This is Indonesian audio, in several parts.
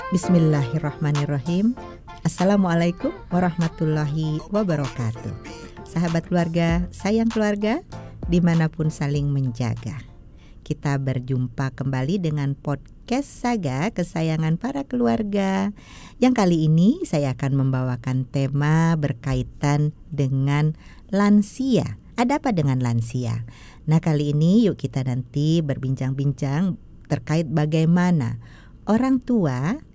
Bismillahirrahmanirrahim. Assalamualaikum warahmatullahi wabarakatuh. Sahabat keluarga, sayang keluarga, dimanapun saling menjaga. Kita berjumpa kembali dengan podcast Saga kesayangan para keluarga. Yang kali ini saya akan membawakan tema berkaitan dengan lansia. Ada apa dengan lansia? Nah, kali ini yuk kita nanti berbincang-bincang terkait bagaimana orang tua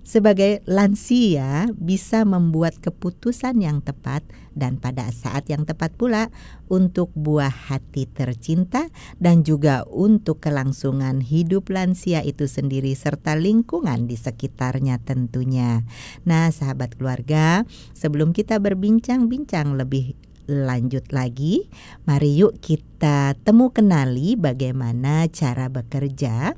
sebagai lansia bisa membuat keputusan yang tepat dan pada saat yang tepat pula untuk buah hati tercinta dan juga untuk kelangsungan hidup lansia itu sendiri serta lingkungan di sekitarnya tentunya. Nah, sahabat keluarga, sebelum kita berbincang-bincang lebih lanjut lagi, mari yuk kita kenali bagaimana cara bekerja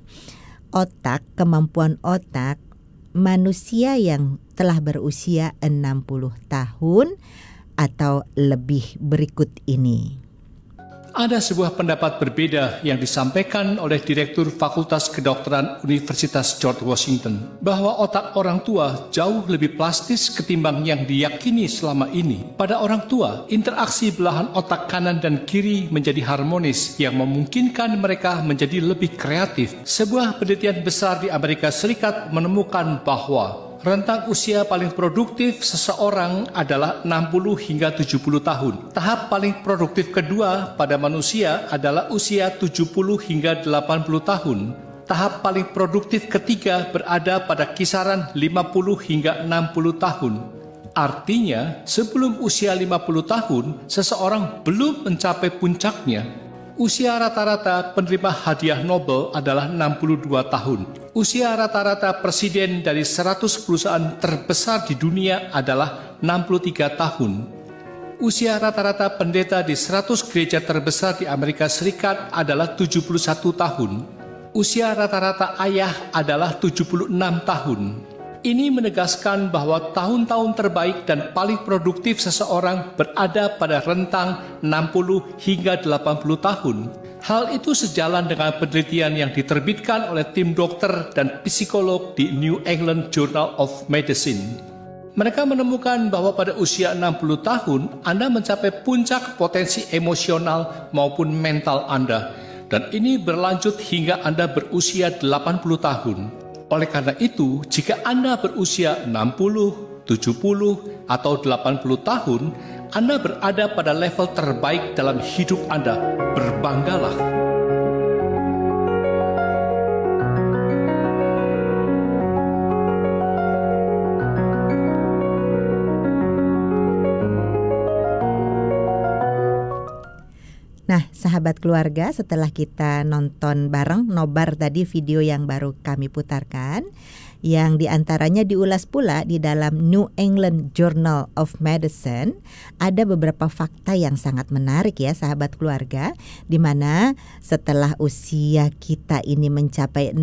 otak, kemampuan otak manusia yang telah berusia 60 tahun atau lebih berikut ini. Ada sebuah pendapat berbeda yang disampaikan oleh Direktur Fakultas Kedokteran Universitas George Washington bahwa otak orang tua jauh lebih plastis ketimbang yang diyakini selama ini. Pada orang tua, interaksi belahan otak kanan dan kiri menjadi harmonis yang memungkinkan mereka menjadi lebih kreatif. Sebuah penelitian besar di Amerika Serikat menemukan bahwa rentang usia paling produktif seseorang adalah 60 hingga 70 tahun. Tahap paling produktif kedua pada manusia adalah usia 70 hingga 80 tahun. Tahap paling produktif ketiga berada pada kisaran 50 hingga 60 tahun. Artinya, sebelum usia 50 tahun, seseorang belum mencapai puncaknya. Usia rata-rata penerima hadiah Nobel adalah 62 tahun. Usia rata-rata presiden dari 100 perusahaan terbesar di dunia adalah 63 tahun. Usia rata-rata pendeta di 100 gereja terbesar di Amerika Serikat adalah 71 tahun. Usia rata-rata ayah adalah 76 tahun. Ini menegaskan bahwa tahun-tahun terbaik dan paling produktif seseorang berada pada rentang 60 hingga 80 tahun. Hal itu sejalan dengan penelitian yang diterbitkan oleh tim dokter dan psikolog di New England Journal of Medicine. Mereka menemukan bahwa pada usia 60 tahun, Anda mencapai puncak potensi emosional maupun mental Anda. Dan ini berlanjut hingga Anda berusia 80 tahun. Oleh karena itu, jika Anda berusia 60, 70, atau 80 tahun, Anda berada pada level terbaik dalam hidup Anda. Berbanggalah. Nah, sahabat keluarga, setelah kita nonton bareng nobar tadi video yang baru kami putarkan, yang diantaranya diulas pula di dalam New England Journal of Medicine, ada beberapa fakta yang sangat menarik ya sahabat keluarga, di mana setelah usia kita ini mencapai 60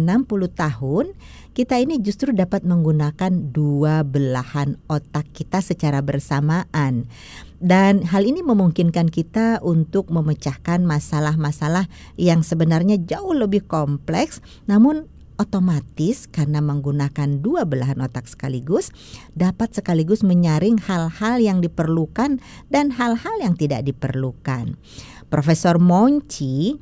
tahun, kita ini justru dapat menggunakan dua belahan otak kita secara bersamaan. Dan hal ini memungkinkan kita untuk memecahkan masalah-masalah yang sebenarnya jauh lebih kompleks, namun otomatis karena menggunakan dua belahan otak sekaligus, dapat sekaligus menyaring hal-hal yang diperlukan dan hal-hal yang tidak diperlukan. Profesor Monchi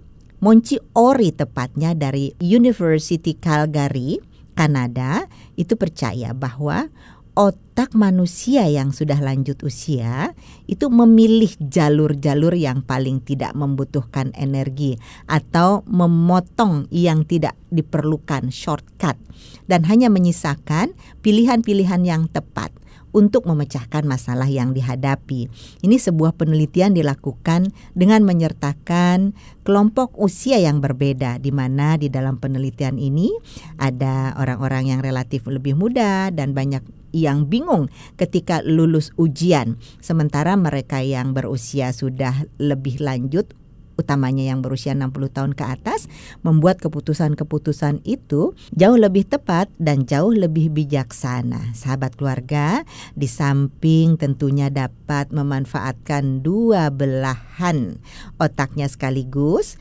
Ori tepatnya dari University Calgary, Kanada, itu percaya bahwa otak manusia yang sudah lanjut usia itu memilih jalur-jalur yang paling tidak membutuhkan energi atau memotong yang tidak diperlukan, shortcut, dan hanya menyisakan pilihan-pilihan yang tepat untuk memecahkan masalah yang dihadapi. Ini sebuah penelitian dilakukan dengan menyertakan kelompok usia yang berbeda, di mana di dalam penelitian ini ada orang-orang yang relatif lebih muda dan banyak yang bingung ketika lulus ujian. Sementara mereka yang berusia sudah lebih lanjut utamanya yang berusia 60 tahun ke atas, membuat keputusan-keputusan itu jauh lebih tepat dan jauh lebih bijaksana. Sahabat keluarga, di samping tentunya dapat memanfaatkan dua belahan otaknya sekaligus,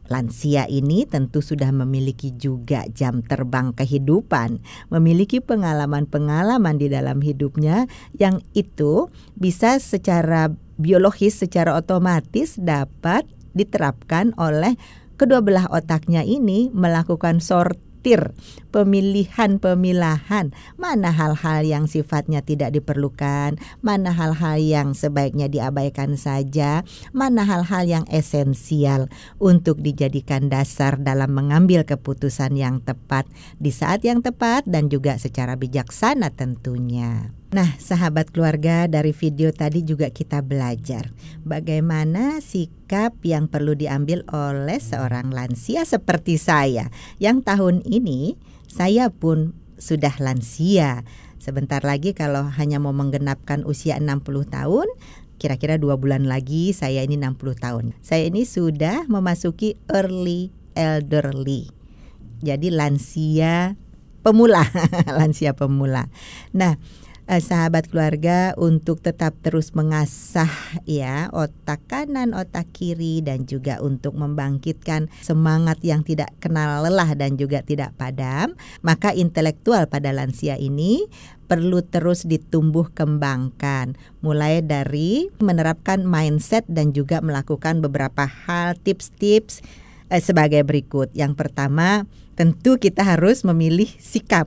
lansia ini tentu sudah memiliki juga jam terbang kehidupan, memiliki pengalaman-pengalaman di dalam hidupnya yang itu bisa secara biologis, secara otomatis dapat diterapkan oleh kedua belah otaknya ini melakukan sortir, pemilihan-pemilahan, mana hal-hal yang sifatnya tidak diperlukan, mana hal-hal yang sebaiknya diabaikan saja, mana hal-hal yang esensial untuk dijadikan dasar dalam mengambil keputusan yang tepat di saat yang tepat dan juga secara bijaksana tentunya. Nah, sahabat keluarga, dari video tadi juga kita belajar bagaimana sikap yang perlu diambil oleh seorang lansia seperti saya. Yang tahun ini saya pun sudah lansia. Sebentar lagi kalau hanya mau menggenapkan usia 60 tahun, kira-kira 2 bulan lagi saya ini 60 tahun. Saya ini sudah memasuki early elderly. Jadi lansia pemula, lansia pemula. Nah, sahabat keluarga, untuk tetap terus mengasah ya otak kanan, otak kiri, dan juga untuk membangkitkan semangat yang tidak kenal lelah dan juga tidak padam, maka intelektual pada lansia ini perlu terus ditumbuh kembangkan, mulai dari menerapkan mindset dan juga melakukan beberapa hal, tips-tips sebagai berikut. Yang pertama, tentu kita harus memilih sikap.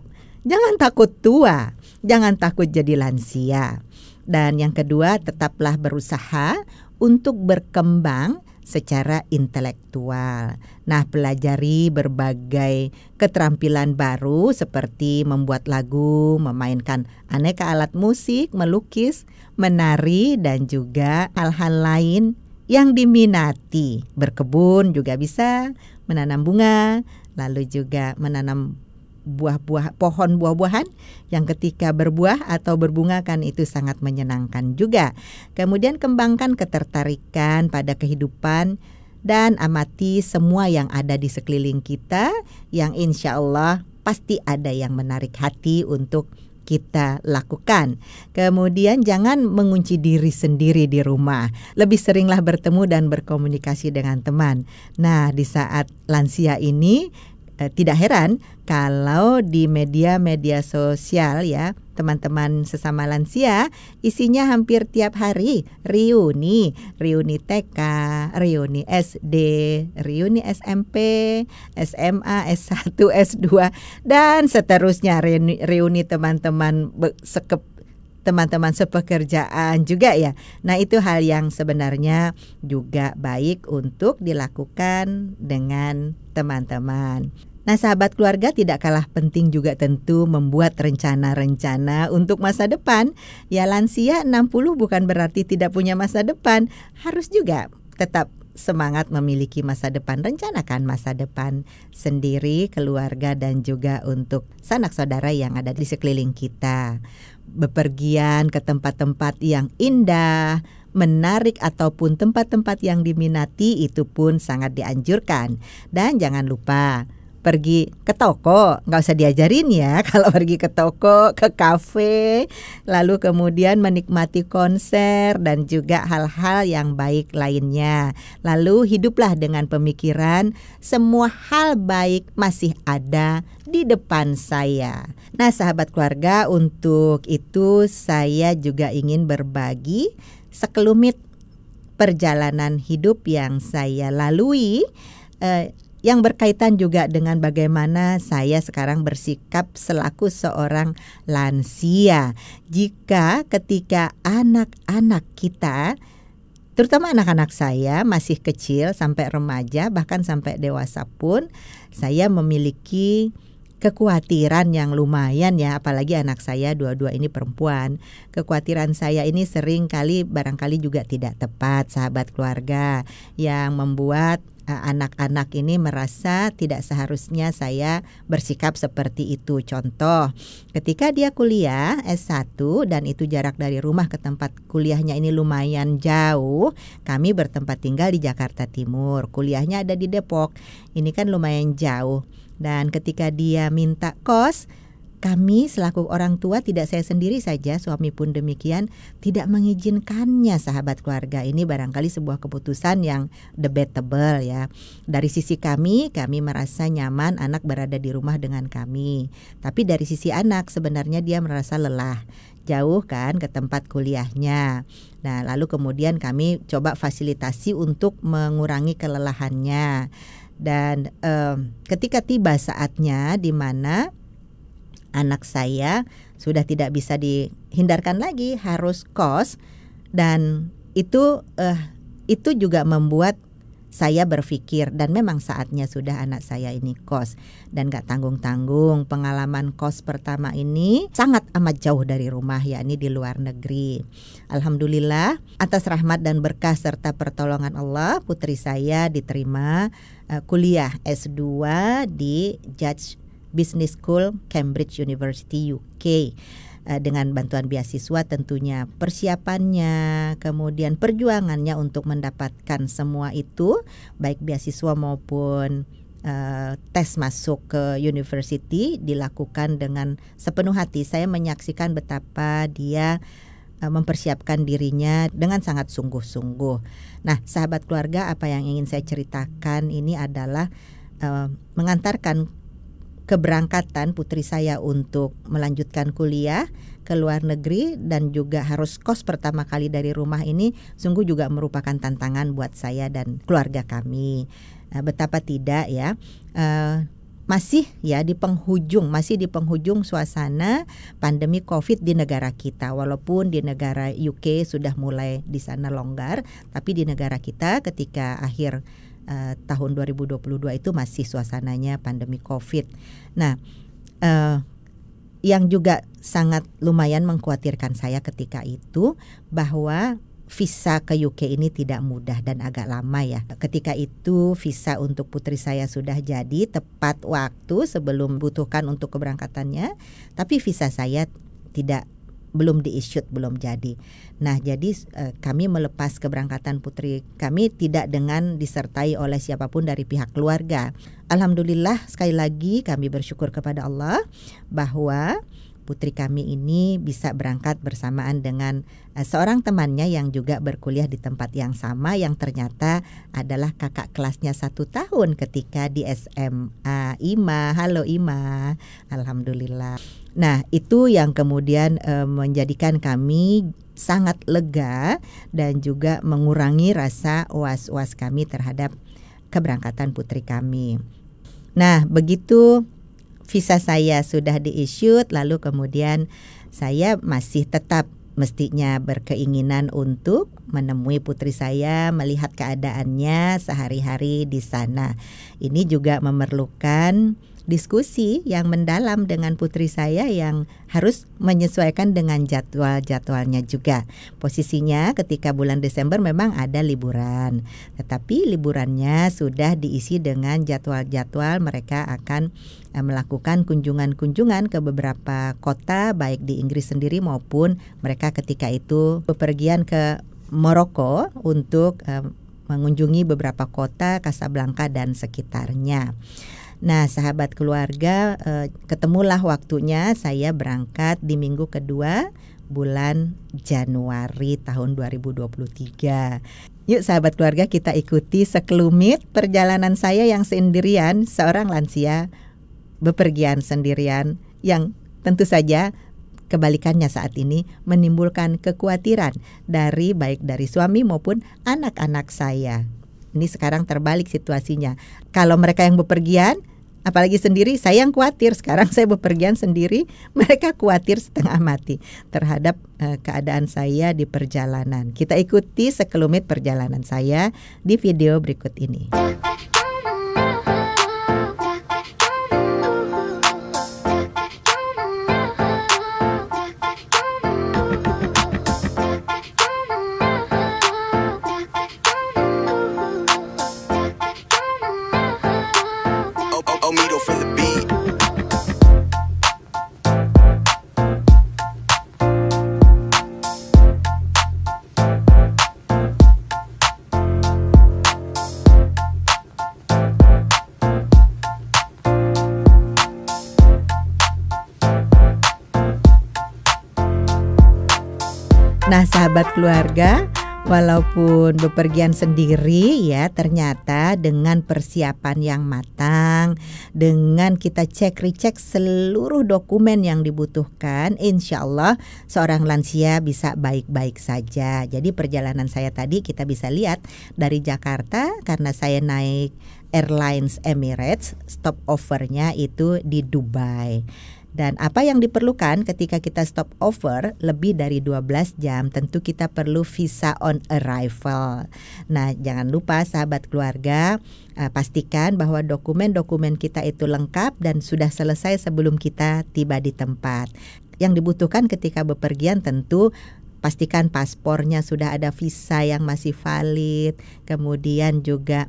Jangan takut tua, jangan takut jadi lansia. Dan yang kedua, tetaplah berusaha untuk berkembang secara intelektual. Nah, pelajari berbagai keterampilan baru seperti membuat lagu, memainkan aneka alat musik, melukis, menari, dan juga hal-hal lain yang diminati. Berkebun juga bisa, menanam bunga, lalu juga menanam pohon buah-buahan yang ketika berbuah atau berbunga kan itu sangat menyenangkan juga. Kemudian kembangkan ketertarikan pada kehidupan dan amati semua yang ada di sekeliling kita yang insya Allah pasti ada yang menarik hati untuk kita lakukan. Kemudian jangan mengunci diri sendiri di rumah. Lebih seringlah bertemu dan berkomunikasi dengan teman. Nah, di saat lansia ini tidak heran kalau di media-media sosial ya, teman-teman sesama lansia isinya hampir tiap hari reuni TK, reuni SD, reuni SMP, SMA, S1, S2 dan seterusnya, reuni teman-teman sepekerjaan juga ya. Nah, itu hal yang sebenarnya juga baik untuk dilakukan dengan teman-teman. Nah, sahabat keluarga, tidak kalah penting juga tentu membuat rencana-rencana untuk masa depan. Ya, lansia 60 bukan berarti tidak punya masa depan. Harus juga tetap semangat memiliki masa depan. Rencanakan masa depan sendiri, keluarga, dan juga untuk sanak saudara yang ada di sekeliling kita. Bepergian ke tempat-tempat yang indah, menarik ataupun tempat-tempat yang diminati itu pun sangat dianjurkan. Dan jangan lupa pergi ke toko, nggak usah diajarin ya kalau pergi ke toko, ke kafe, lalu kemudian menikmati konser dan juga hal-hal yang baik lainnya. Lalu hiduplah dengan pemikiran semua hal baik masih ada di depan saya. Nah, sahabat keluarga, untuk itu saya juga ingin berbagi sekelumit perjalanan hidup yang saya lalui, yang berkaitan juga dengan bagaimana saya sekarang bersikap selaku seorang lansia. Jika ketika anak-anak kita, terutama anak-anak saya masih kecil sampai remaja bahkan sampai dewasa pun, saya memiliki kekhawatiran yang lumayan ya, apalagi anak saya dua-dua ini perempuan. Kekhawatiran saya ini sering kali barangkali juga tidak tepat, sahabat keluarga, yang membuat anak-anak ini merasa tidak seharusnya saya bersikap seperti itu. Contoh, ketika dia kuliah S1 dan itu jarak dari rumah ke tempat kuliahnya ini lumayan jauh, kami bertempat tinggal di Jakarta Timur, kuliahnya ada di Depok, ini kan lumayan jauh. Dan ketika dia minta kos, kami selaku orang tua, tidak saya sendiri saja, suami pun demikian, tidak mengizinkannya, sahabat keluarga. Ini barangkali sebuah keputusan yang debatable ya. Dari sisi kami merasa nyaman anak berada di rumah dengan kami. Tapi dari sisi anak sebenarnya dia merasa lelah, jauh kan ke tempat kuliahnya. Nah, lalu kemudian kami coba fasilitasi untuk mengurangi kelelahannya. Dan ketika tiba saatnya di mana anak saya sudah tidak bisa dihindarkan lagi harus kos, dan itu juga membuat saya berpikir, dan memang saatnya sudah anak saya ini kos, dan gak tanggung-tanggung. Pengalaman kos pertama ini sangat amat jauh dari rumah, yakni di luar negeri. Alhamdulillah atas rahmat dan berkah serta pertolongan Allah, putri saya diterima kuliah S2 di Judge Business School, Cambridge University, UK, dengan bantuan beasiswa tentunya. Persiapannya, kemudian perjuangannya untuk mendapatkan semua itu, baik beasiswa maupun tes masuk ke university, dilakukan dengan sepenuh hati. Saya menyaksikan betapa dia mempersiapkan dirinya dengan sangat sungguh-sungguh. Nah, sahabat keluarga, apa yang ingin saya ceritakan ini adalah mengantarkan keberangkatan putri saya untuk melanjutkan kuliah ke luar negeri dan juga harus kos pertama kali dari rumah ini sungguh juga merupakan tantangan buat saya dan keluarga kami. Betapa tidak ya, masih di penghujung suasana pandemi COVID di negara kita. Walaupun di negara UK sudah mulai di sana longgar, tapi di negara kita ketika akhir tahun 2022 itu masih suasananya pandemi COVID. Nah, yang juga sangat lumayan mengkhawatirkan saya ketika itu bahwa visa ke UK ini tidak mudah dan agak lama ya. Ketika itu visa untuk putri saya sudah jadi tepat waktu sebelum butuhkan untuk keberangkatannya, tapi visa saya belum di-issue, belum jadi. Nah, jadi kami melepas keberangkatan putri kami tidak dengan disertai oleh siapapun dari pihak keluarga. Alhamdulillah, sekali lagi kami bersyukur kepada Allah bahwa putri kami ini bisa berangkat bersamaan dengan seorang temannya yang juga berkuliah di tempat yang sama, yang ternyata adalah kakak kelasnya 1 tahun ketika di SMA. Ima, halo Ima, alhamdulillah. Nah, itu yang kemudian menjadikan kami sangat lega dan juga mengurangi rasa was-was kami terhadap keberangkatan putri kami. Nah, begitu visa saya sudah di-issue, lalu kemudian saya masih tetap mestinya berkeinginan untuk menemui putri saya, melihat keadaannya sehari-hari di sana. Ini juga memerlukan diskusi yang mendalam dengan putri saya yang harus menyesuaikan dengan jadwalnya juga. Posisinya ketika bulan Desember memang ada liburan, tetapi liburannya sudah diisi dengan jadwal-jadwal mereka akan melakukan kunjungan-kunjungan ke beberapa kota baik di Inggris sendiri maupun mereka ketika itu bepergian ke Maroko untuk mengunjungi beberapa kota Casablanca dan sekitarnya. Nah, sahabat keluarga, ketemulah waktunya saya berangkat di minggu kedua bulan Januari tahun 2023. Yuk sahabat keluarga, kita ikuti sekelumit perjalanan saya yang sendirian, seorang lansia bepergian sendirian yang tentu saja kebalikannya saat ini menimbulkan kekhawatiran baik dari suami maupun anak-anak saya. Ini sekarang terbalik situasinya. Kalau mereka yang bepergian, apalagi sendiri, saya yang khawatir. Sekarang saya bepergian sendiri, mereka khawatir setengah mati terhadap keadaan saya di perjalanan. Kita ikuti sekelumit perjalanan saya di video berikut ini. Nah, sahabat keluarga, walaupun bepergian sendiri ya, ternyata dengan persiapan yang matang, dengan kita recheck seluruh dokumen yang dibutuhkan, insya Allah seorang lansia bisa baik-baik saja. Jadi perjalanan saya tadi kita bisa lihat dari Jakarta, karena saya naik Airlines Emirates, stopovernya itu di Dubai. Dan apa yang diperlukan ketika kita stop over lebih dari 12 jam, tentu kita perlu visa on arrival. Nah, jangan lupa sahabat keluarga, pastikan bahwa dokumen-dokumen kita itu lengkap dan sudah selesai sebelum kita tiba di tempat. Yang dibutuhkan ketika bepergian tentu pastikan paspornya sudah ada, visa yang masih valid, kemudian juga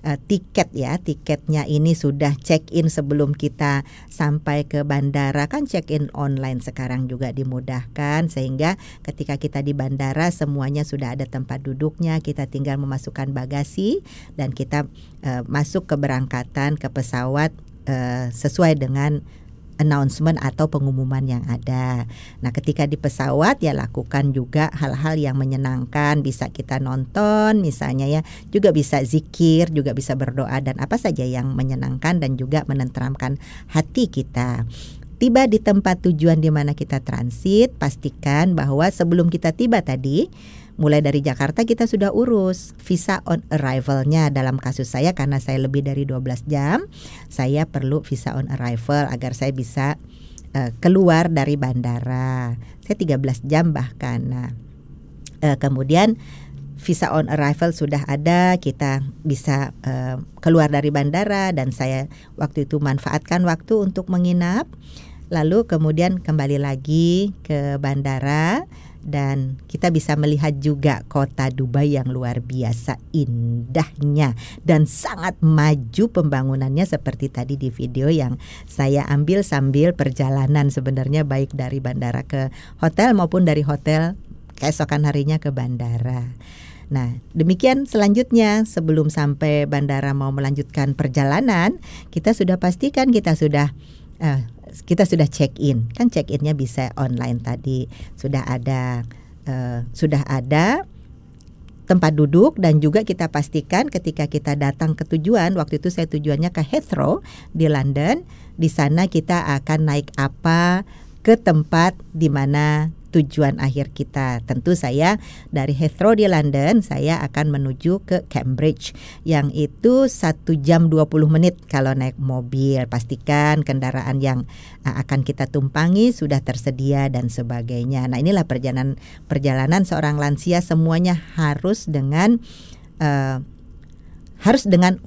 tiketnya ini sudah check-in sebelum kita sampai ke bandara. Kan check-in online sekarang juga dimudahkan, sehingga ketika kita di bandara semuanya sudah ada tempat duduknya, kita tinggal memasukkan bagasi dan kita masuk keberangkatan ke pesawat sesuai dengan announcement atau pengumuman yang ada. Nah, ketika di pesawat ya lakukan juga hal-hal yang menyenangkan, bisa kita nonton misalnya ya, juga bisa zikir, juga bisa berdoa dan apa saja yang menyenangkan dan juga menenteramkan hati kita. Tiba di tempat tujuan di mana kita transit, pastikan bahwa sebelum kita tiba tadi, mulai dari Jakarta kita sudah urus visa on arrival-nya. Dalam kasus saya, karena saya lebih dari 12 jam, saya perlu visa on arrival agar saya bisa keluar dari bandara. Saya 13 jam bahkan. Nah, kemudian visa on arrival sudah ada, kita bisa keluar dari bandara, dan saya waktu itu manfaatkan waktu untuk menginap. Lalu kemudian kembali lagi ke bandara. Dan kita bisa melihat juga kota Dubai yang luar biasa indahnya dan sangat maju pembangunannya, seperti tadi di video yang saya ambil sambil perjalanan sebenarnya, baik dari bandara ke hotel maupun dari hotel keesokan harinya ke bandara. Nah, demikian selanjutnya sebelum sampai bandara mau melanjutkan perjalanan, kita sudah pastikan kita sudah check-in. Kan check-innya bisa online tadi. Sudah ada tempat duduk, dan juga kita pastikan ketika kita datang ke tujuan. Waktu itu saya tujuannya ke Heathrow di London. Di sana kita akan naik apa ke tempat di mana tujuan akhir kita. Tentu saya dari Heathrow di London, saya akan menuju ke Cambridge, yang itu 1 jam 20 menit kalau naik mobil. Pastikan kendaraan yang akan kita tumpangi sudah tersedia dan sebagainya. Nah, inilah perjalanan seorang lansia, semuanya harus dengan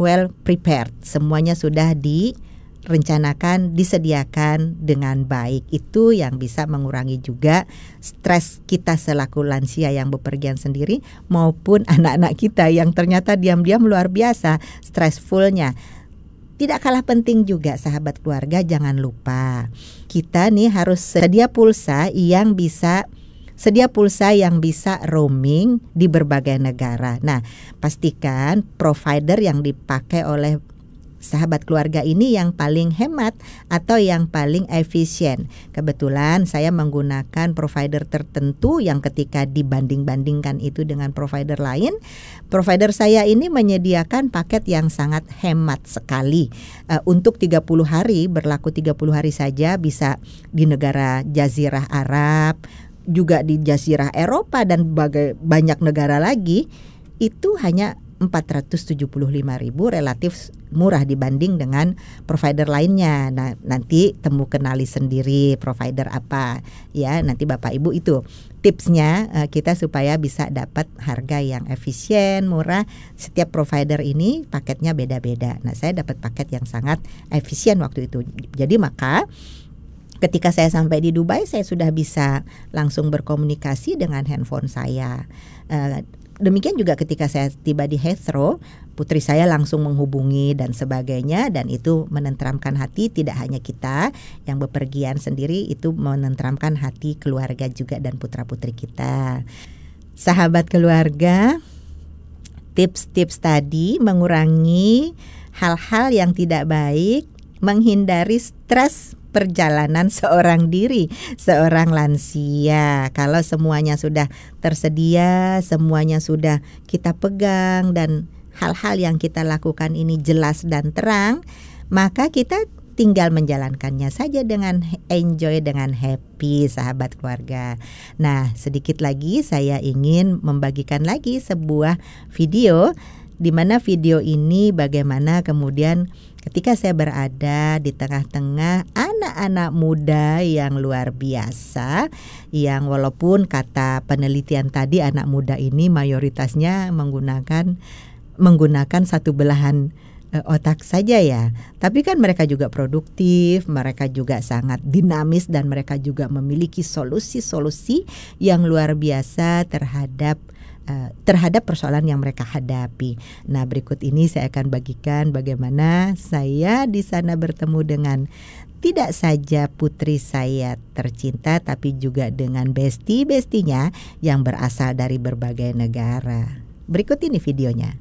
well prepared. Semuanya sudah direncanakan, disediakan dengan baik. Itu yang bisa mengurangi juga stres kita selaku lansia yang bepergian sendiri, maupun anak-anak kita yang ternyata diam-diam luar biasa stressfulnya. Tidak kalah penting juga sahabat keluarga, jangan lupa kita nih harus sedia pulsa yang bisa roaming di berbagai negara. Nah, pastikan provider yang dipakai oleh sahabat keluarga ini yang paling hemat atau yang paling efisien. Kebetulan saya menggunakan provider tertentu yang ketika dibanding-bandingkan itu dengan provider lain, provider saya ini menyediakan paket yang sangat hemat sekali. Untuk 30 hari, berlaku 30 hari saja, bisa di negara Jazirah Arab, juga di Jazirah Eropa dan banyak negara lagi. Itu hanya 475.000, relatif murah dibanding dengan provider lainnya. Nah, nanti kenali sendiri provider apa ya, nanti Bapak Ibu itu tipsnya kita supaya bisa dapat harga yang efisien, murah. Setiap provider ini paketnya beda-beda. Nah, saya dapat paket yang sangat efisien waktu itu. Jadi maka ketika saya sampai di Dubai, saya sudah bisa langsung berkomunikasi dengan handphone saya. Demikian juga ketika saya tiba di Heathrow, putri saya langsung menghubungi dan sebagainya, dan itu menenteramkan hati. Tidak hanya kita yang bepergian sendiri, itu menenteramkan hati keluarga juga dan putra-putri kita. Sahabat keluarga, tips-tips tadi mengurangi hal-hal yang tidak baik, menghindari stres perjalanan seorang diri, seorang lansia. Kalau semuanya sudah tersedia, semuanya sudah kita pegang dan hal-hal yang kita lakukan ini jelas dan terang, maka kita tinggal menjalankannya saja dengan enjoy, dengan happy, sahabat keluarga. Nah, sedikit lagi saya ingin membagikan lagi sebuah video, di mana video ini bagaimana kemudian ketika saya berada di tengah-tengah anak-anak muda yang luar biasa, yang walaupun kata penelitian tadi anak muda ini mayoritasnya menggunakan satu belahan otak saja ya. Tapi kan mereka juga produktif, mereka juga sangat dinamis dan mereka juga memiliki solusi-solusi yang luar biasa terhadap persoalan yang mereka hadapi. Nah, berikut ini saya akan bagikan bagaimana saya di sana bertemu dengan tidak saja putri saya tercinta, tapi juga dengan besti-bestinya yang berasal dari berbagai negara. Berikut ini videonya.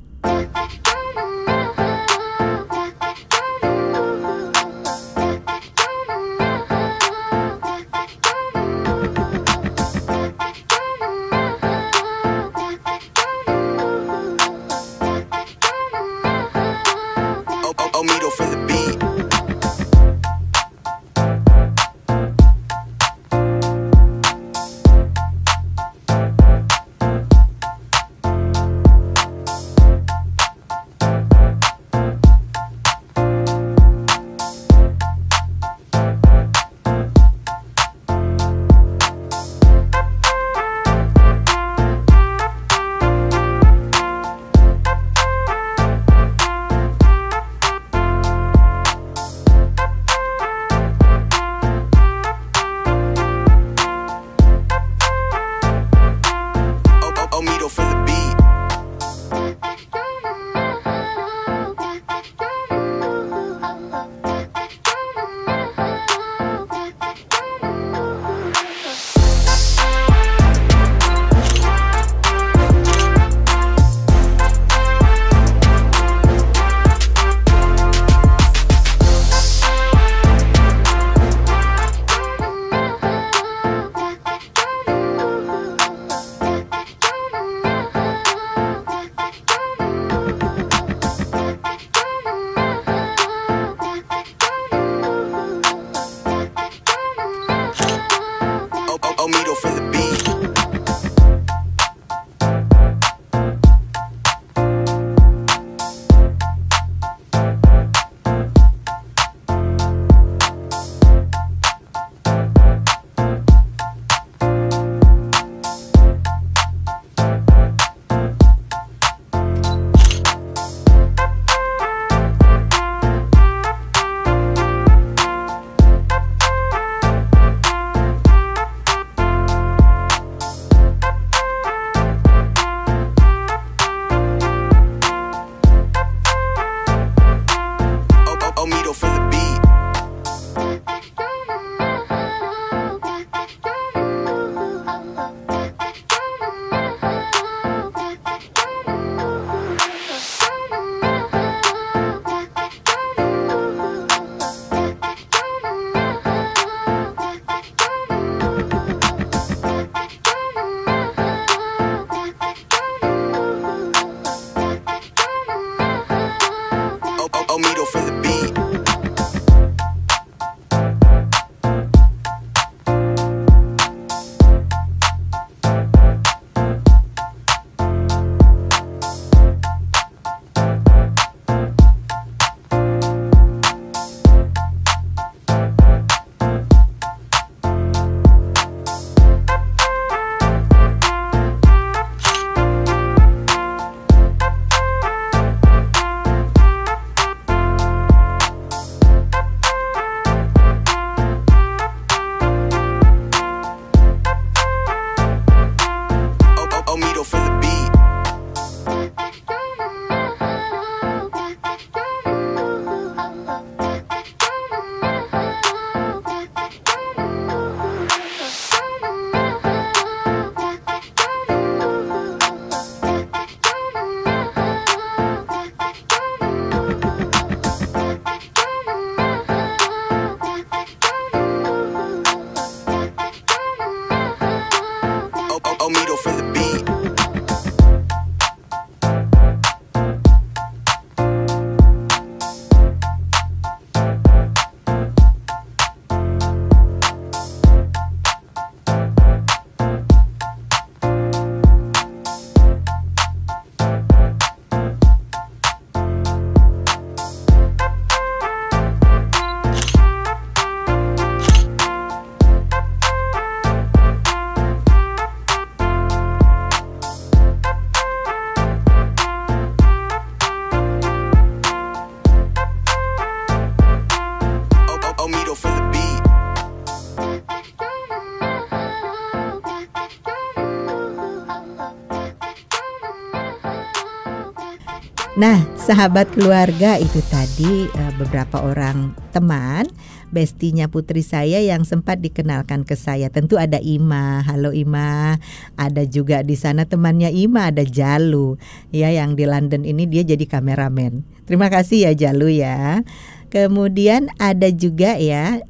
Nah, sahabat keluarga, itu tadi beberapa orang teman bestinya putri saya yang sempat dikenalkan ke saya. Tentu ada Ima, halo Ima. Ada juga di sana temannya Ima, ada Jalu ya, yang di London ini dia jadi kameramen. Terima kasih ya Jalu ya. Kemudian ada juga ya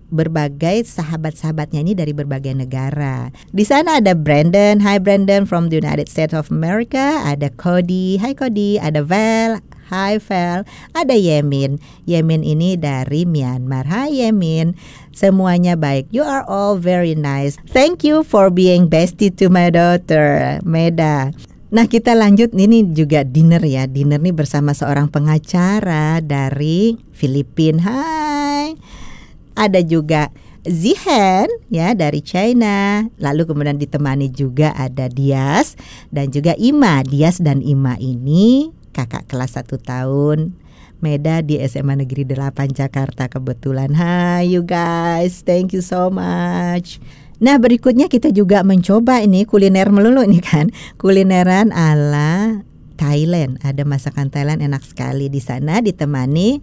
berbagai sahabat-sahabatnya ini dari berbagai negara. Di sana ada Brandon, hi Brandon from the United States of America. Ada Cody, hi Cody. Ada Val, hi Val. Ada Yemin, Yemin ini dari Myanmar, hi Yemin. Semuanya baik. You are all very nice. Thank you for being bestie to my daughter, Meda. Nah, kita lanjut, ini juga dinner ya. Dinner nih bersama seorang pengacara dari Filipina. Hai. Ada juga Zihan ya dari China. Lalu kemudian ditemani juga ada Dias dan juga Ima. Dias dan Ima ini kakak kelas 1 tahun. Meda di SMA Negeri 8 Jakarta kebetulan. Hai you guys, thank you so much. Nah, berikutnya kita juga mencoba ini kuliner melulu ini kan. Kulineran ala Thailand. Ada masakan Thailand enak sekali di sana, ditemani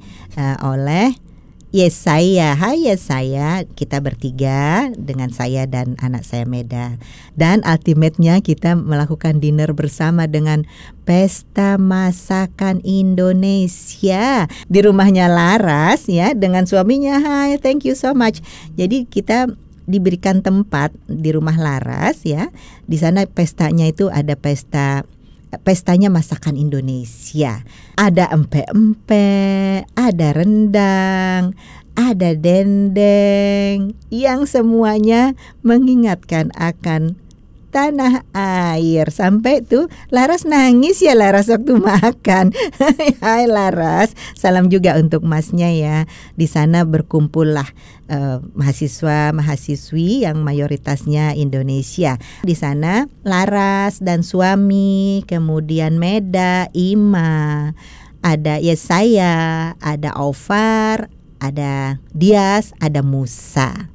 oleh Yesaya. Hai Yesaya, kita bertiga dengan saya dan anak saya Meda. Dan ultimate-nya kita melakukan dinner bersama dengan pesta masakan Indonesia di rumahnya Laras ya, dengan suaminya. Hai, thank you so much. Jadi kita diberikan tempat di rumah Laras ya. Di sana pestanya itu ada pestanya masakan Indonesia. Ada empek-empek, ada rendang, ada dendeng, yang semuanya mengingatkan akan tanah air. Sampai tuh Laras nangis ya Laras waktu makan. Hai Laras, salam juga untuk masnya ya. Di sana berkumpullah mahasiswa-mahasiswi yang mayoritasnya Indonesia. Di sana Laras dan suami, kemudian Meda, Ima, ada Yesaya, ada Aufar, ada Dias, ada Musa.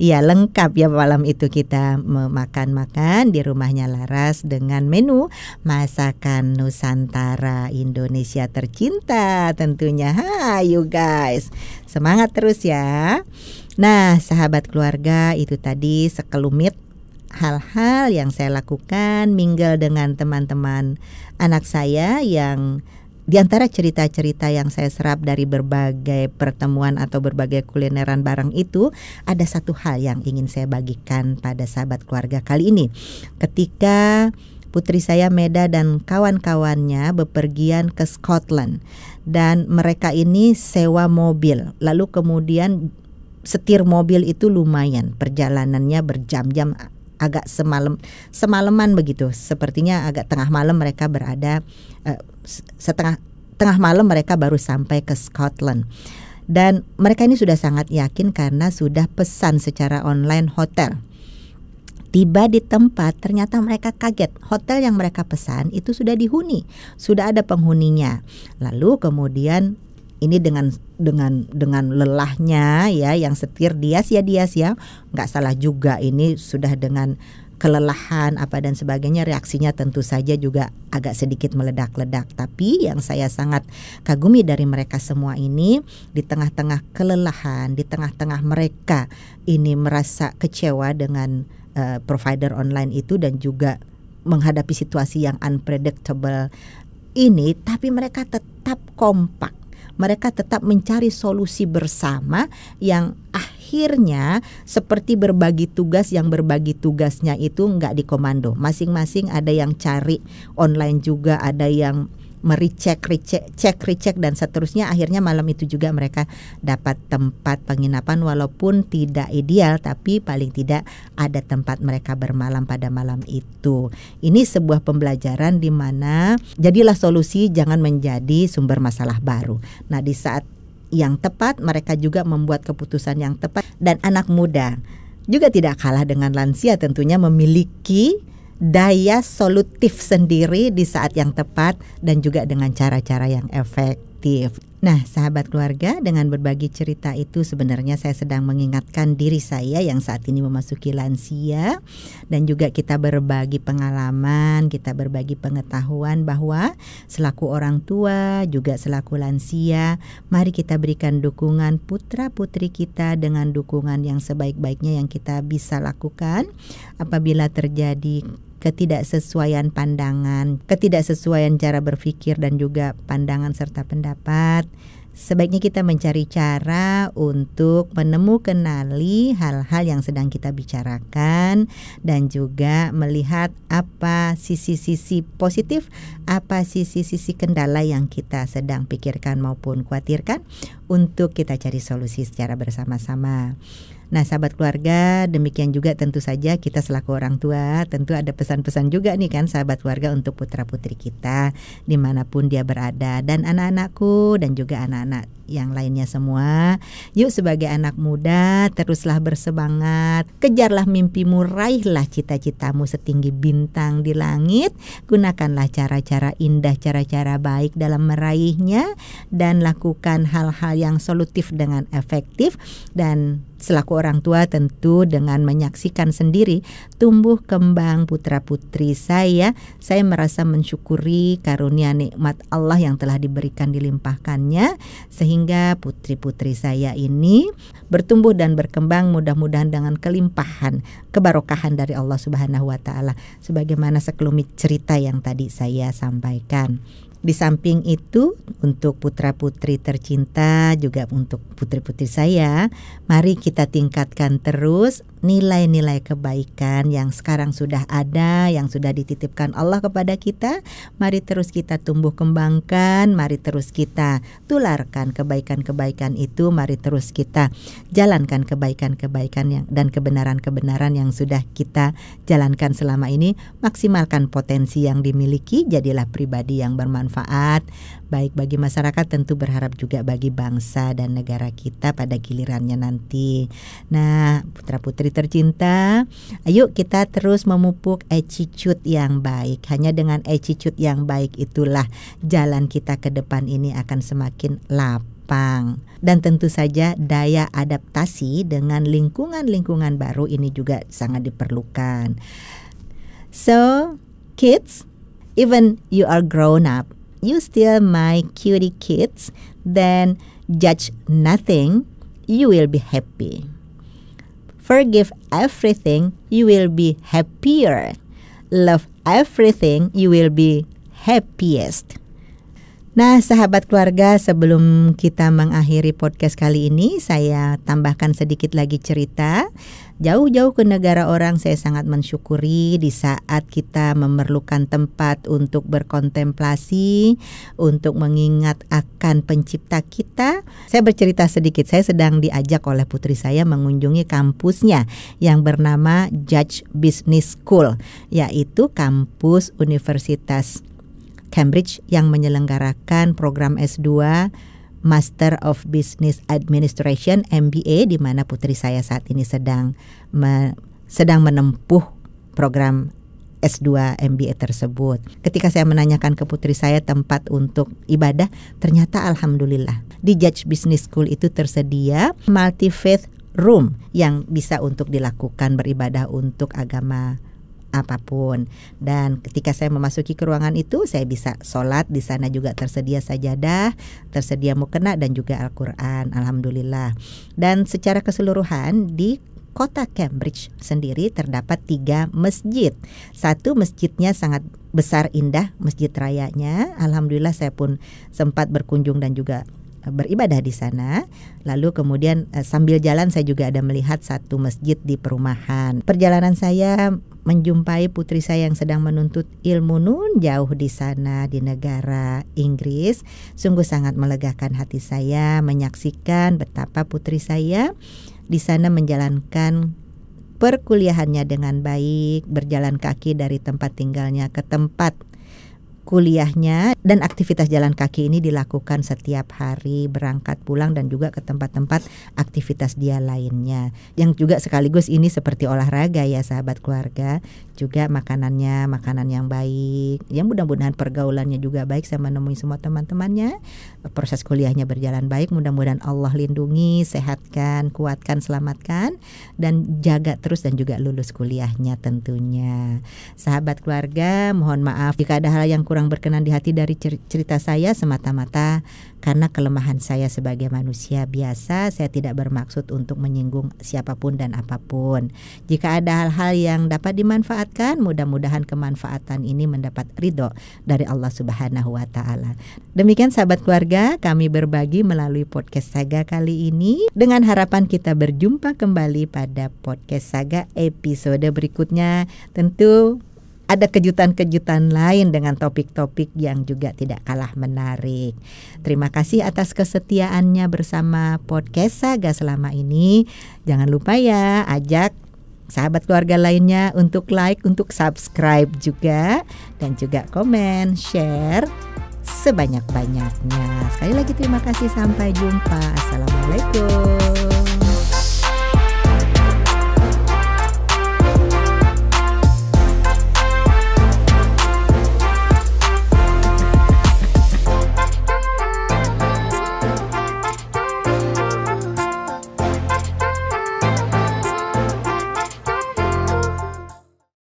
Iya, lengkap ya malam itu kita makan-makan di rumahnya Laras dengan menu masakan Nusantara Indonesia tercinta tentunya. Hai you guys, semangat terus ya. Nah, sahabat keluarga, itu tadi sekelumit hal-hal yang saya lakukan mingle dengan teman-teman anak saya, yang di antara cerita-cerita yang saya serap dari berbagai pertemuan atau berbagai kulineran bareng itu, ada satu hal yang ingin saya bagikan pada sahabat keluarga kali ini. Ketika putri saya Meda dan kawan-kawannya bepergian ke Scotland, dan mereka ini sewa mobil, lalu kemudian setir mobil itu lumayan, perjalanannya berjam-jam, agak semalaman begitu. Sepertinya agak tengah malam mereka berada, tengah malam mereka baru sampai ke Scotland. Dan mereka ini sudah sangat yakin karena sudah pesan secara online hotel. Tiba di tempat, ternyata mereka kaget. Hotel yang mereka pesan itu sudah dihuni, sudah ada penghuninya. Lalu kemudian ini dengan lelahnya ya, yang setir Dias ya, nggak salah juga, ini sudah dengan kelelahan apa dan sebagainya, reaksinya tentu saja juga agak sedikit meledak-ledak. Tapi yang saya sangat kagumi dari mereka semua ini, di tengah-tengah kelelahan, di tengah-tengah mereka ini merasa kecewa dengan provider online itu dan juga menghadapi situasi yang unpredictable ini, tapi mereka tetap kompak. Mereka tetap mencari solusi bersama yang akhirnya seperti berbagi tugas, yang berbagi tugasnya itu nggak dikomando. Masing-masing ada yang cari online juga, ada yang merecek dan seterusnya. Akhirnya malam itu juga mereka dapat tempat penginapan, walaupun tidak ideal, tapi paling tidak ada tempat mereka bermalam pada malam itu. Ini sebuah pembelajaran di mana jadilah solusi, jangan menjadi sumber masalah baru. Nah, di saat yang tepat mereka juga membuat keputusan yang tepat. Dan anak muda juga tidak kalah dengan lansia tentunya memiliki daya solutif sendiri di saat yang tepat dan juga dengan cara-cara yang efektif. Nah, sahabat keluarga, dengan berbagi cerita itu sebenarnya saya sedang mengingatkan diri saya yang saat ini memasuki lansia, dan juga kita berbagi pengalaman, kita berbagi pengetahuan bahwa selaku orang tua juga selaku lansia, mari kita berikan dukungan putra-putri kita dengan dukungan yang sebaik-baiknya yang kita bisa lakukan apabila terjadi ketidaksesuaian pandangan, ketidaksesuaian cara berpikir dan juga pandangan serta pendapat. Sebaiknya kita mencari cara untuk kenali hal-hal yang sedang kita bicarakan dan juga melihat apa sisi-sisi positif, apa sisi-sisi kendala yang kita sedang pikirkan maupun khawatirkan untuk kita cari solusi secara bersama-sama. Nah, sahabat keluarga, demikian juga tentu saja kita selaku orang tua tentu ada pesan-pesan juga nih kan sahabat keluarga untuk putra-putri kita dimanapun dia berada, dan anak-anakku dan juga anak-anak yang lainnya semua. Yuk sebagai anak muda teruslah bersemangat, kejarlah mimpimu, raihlah cita-citamu setinggi bintang di langit, gunakanlah cara-cara indah, cara-cara baik dalam meraihnya, dan lakukan hal-hal yang solutif dengan efektif. Dan selaku orang tua tentu dengan menyaksikan sendiri tumbuh kembang putra-putri saya merasa mensyukuri karunia nikmat Allah yang telah diberikan dilimpahkannya, sehingga putri-putri saya ini bertumbuh dan berkembang mudah-mudahan dengan kelimpahan kebarokahan dari Allah Subhanahu wa taala, sebagaimana sekelumit cerita yang tadi saya sampaikan. Di samping itu, untuk putra-putri tercinta, juga untuk putri-putri saya, mari kita tingkatkan terus nilai-nilai kebaikan yang sekarang sudah ada, yang sudah dititipkan Allah kepada kita. Mari terus kita tumbuh kembangkan, mari terus kita tularkan kebaikan-kebaikan itu, mari terus kita jalankan kebaikan-kebaikan yang dan kebenaran-kebenaran yang sudah kita jalankan selama ini. Maksimalkan potensi yang dimiliki, jadilah pribadi yang bermanfaat baik bagi masyarakat, tentu berharap juga bagi bangsa dan negara kita pada gilirannya nanti. Nah, putra-putri tercinta, ayo kita terus memupuk attitude yang baik. Hanya dengan attitude yang baik itulah jalan kita ke depan ini akan semakin lapang. Dan tentu saja daya adaptasi dengan lingkungan-lingkungan baru ini juga sangat diperlukan. So, kids, even you are grown up, you still my cutie kids, then judge nothing, you will be happy. Forgive everything, you will be happier. Love everything, you will be happiest. Nah, sahabat keluarga, sebelum kita mengakhiri podcast kali ini, saya tambahkan sedikit lagi cerita. Jauh-jauh ke negara orang, saya sangat mensyukuri di saat kita memerlukan tempat untuk berkontemplasi, untuk mengingat akan pencipta kita. Saya bercerita sedikit, saya sedang diajak oleh putri saya mengunjungi kampusnya yang bernama Judge Business School, yaitu kampus Universitas Cambridge yang menyelenggarakan program S2 Master of Business Administration MBA, di mana putri saya saat ini sedang menempuh program S2 MBA tersebut. Ketika saya menanyakan ke putri saya tempat untuk ibadah, ternyata alhamdulillah di Judge Business School itu tersedia multi-faith room yang bisa untuk dilakukan beribadah untuk agama apapun. Dan ketika saya memasuki ke ruangan itu, saya bisa sholat. Di sana juga tersedia sajadah, tersedia mukena dan juga Al-Quran, alhamdulillah. Dan secara keseluruhan di kota Cambridge sendiri terdapat 3 masjid. Satu masjidnya sangat besar, indah, masjid rayanya. Alhamdulillah saya pun sempat berkunjung dan juga beribadah di sana. Lalu kemudian sambil jalan saya juga ada melihat satu masjid di perumahan. Perjalanan saya menjumpai putri saya yang sedang menuntut ilmu nun jauh di sana di negara Inggris. Sungguh sangat melegakan hati saya menyaksikan betapa putri saya di sana menjalankan perkuliahannya dengan baik, berjalan kaki dari tempat tinggalnya ke tempat kuliahnya, dan aktivitas jalan kaki ini dilakukan setiap hari, berangkat pulang dan juga ke tempat-tempat aktivitas dia lainnya. Yang juga sekaligus ini seperti olahraga ya sahabat keluarga. Juga makanannya makanan yang baik. Yang mudah-mudahan pergaulannya juga baik, saya menemui semua teman-temannya. Proses kuliahnya berjalan baik, mudah-mudahan Allah lindungi, sehatkan, kuatkan, selamatkan, dan jaga terus dan juga lulus kuliahnya tentunya. Sahabat keluarga, mohon maaf jika ada hal yang kurang berkenan di hati dari cerita saya, semata-mata karena kelemahan saya sebagai manusia biasa. Saya tidak bermaksud untuk menyinggung siapapun dan apapun. Jika ada hal-hal yang dapat dimanfaatkan, mudah-mudahan kemanfaatan ini mendapat ridho dari Allah Subhanahu wa Ta'ala. Demikian sahabat keluarga, kami berbagi melalui podcast Saga kali ini, dengan harapan kita berjumpa kembali pada podcast Saga episode berikutnya. Tentu ada kejutan-kejutan lain dengan topik-topik yang juga tidak kalah menarik. Terima kasih atas kesetiaannya bersama podcast Saga selama ini. Jangan lupa ya, ajak sahabat keluarga lainnya untuk like, untuk subscribe juga, dan juga komen, share sebanyak-banyaknya. Sekali lagi terima kasih, sampai jumpa. Assalamualaikum.